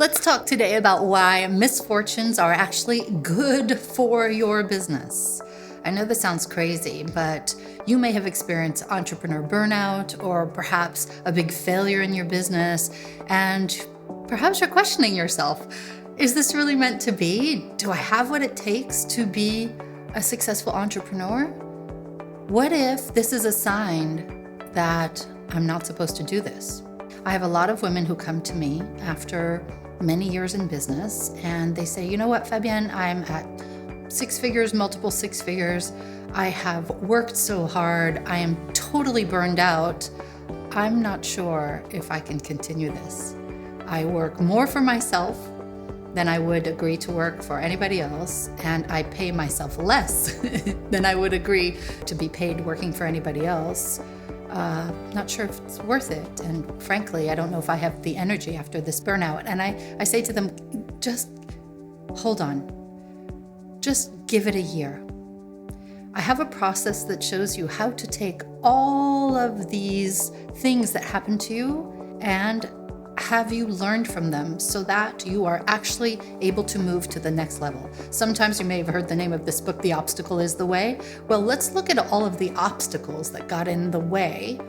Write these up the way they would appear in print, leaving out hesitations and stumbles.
Let's talk today about why misfortunes are actually good for your business. I know this sounds crazy, but you may have experienced entrepreneur burnout or perhaps a big failure in your business, and perhaps you're questioning yourself. Is this really meant to be? Do I have what it takes to be a successful entrepreneur? What if this is a sign that I'm not supposed to do this? I have a lot of women who come to me after many years in business, and they say, you know what, Fabienne, I'm at six figures, multiple six figures. I have worked so hard. I am totally burned out. I'm not sure if I can continue this. I work more for myself than I would agree to work for anybody else, and I pay myself less than I would agree to be paid working for anybody else. Not sure if it's worth it. And frankly, I don't know if I have the energy after this burnout. And I say to them, just hold on. Just give it a year. I have a process that shows you how to take all of these things that happen to you and have you learned from them so that you are actually able to move to the next level. Sometimes you may have heard the name of this book, The Obstacle is the Way. Well, let's look at all of the obstacles that got in the way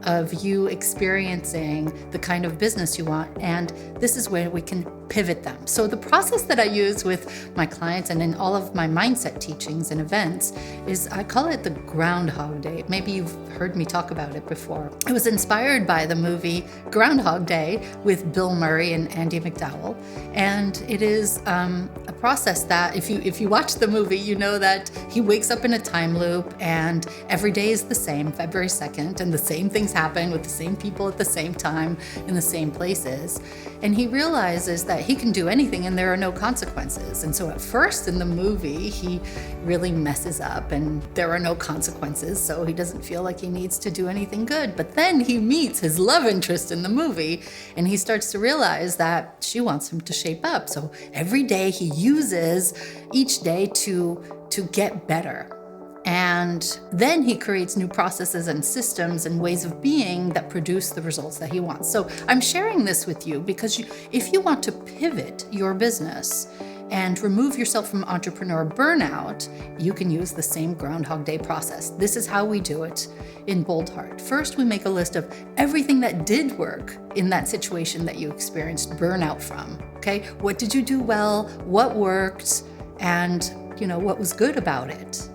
of you experiencing the kind of business you want, and this is where we can pivot them. So the process that I use with my clients and in all of my mindset teachings and events is, I call it the Groundhog Day. Maybe you've heard me talk about it before. It was inspired by the movie Groundhog Day with Bill Murray and Andie MacDowell, and it is a process that if you watch the movie, you know that he wakes up in a time loop and every day is the same, February 2nd, and the same things happen with the same people at the same time in the same places. And he realizes that he can do anything and there are no consequences. And so at first in the movie, he really messes up and there are no consequences, so he doesn't feel like he needs to do anything good. But then he meets his love interest in the movie and he starts to realize that she wants him to shape up. So every day he uses each day to get better. And then he creates new processes and systems and ways of being that produce the results that he wants. So I'm sharing this with you because if you want to pivot your business and remove yourself from entrepreneur burnout, you can use the same Groundhog Day process. This is how we do it in Bold Heart. First, we make a list of everything that did work in that situation that you experienced burnout from. Okay, what did you do well? What worked? And what was good about it?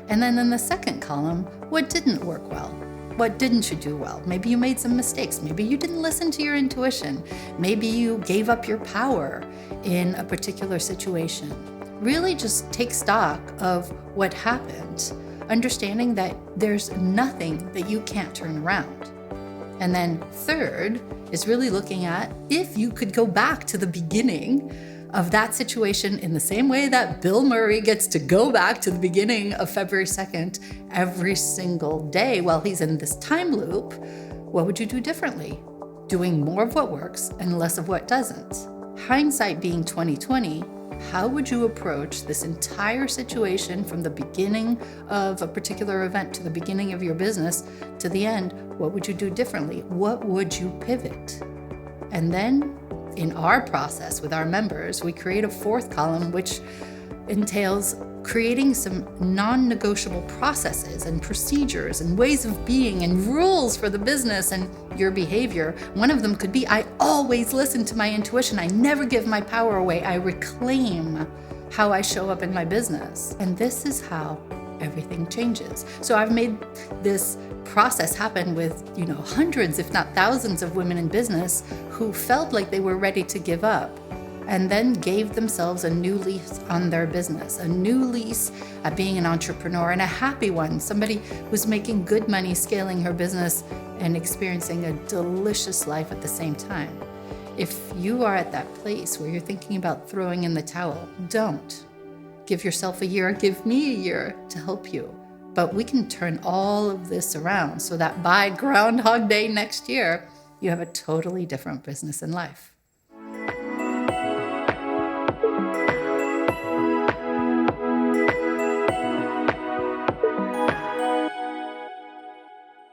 And then in the second column, what didn't work well? What didn't you do well? Maybe you made some mistakes. Maybe you didn't listen to your intuition. Maybe you gave up your power in a particular situation. Really just take stock of what happened, understanding that there's nothing that you can't turn around. And then third is really looking at if you could go back to the beginning of that situation in the same way that Bill Murray gets to go back to the beginning of February 2nd every single day while he's in this time loop, what would you do differently? Doing more of what works and less of what doesn't. Hindsight being 2020, how would you approach this entire situation from the beginning of a particular event to the beginning of your business to the end? What would you do differently? What would you pivot? And then in our process with our members, we create a fourth column, which entails creating some non-negotiable processes and procedures and ways of being and rules for the business and your behavior. One of them could be, I always listen to my intuition. I never give my power away. I reclaim how I show up in my business. And this is how everything changes. So I've made this process happen with, hundreds, if not thousands of women in business who felt like they were ready to give up and then gave themselves a new lease on their business, a new lease at being an entrepreneur, and a happy one, somebody who's making good money, scaling her business and experiencing a delicious life at the same time. If you are at that place where you're thinking about throwing in the towel, don't. Give yourself a year, give me a year to help you. But we can turn all of this around so that by Groundhog Day next year, you have a totally different business and life.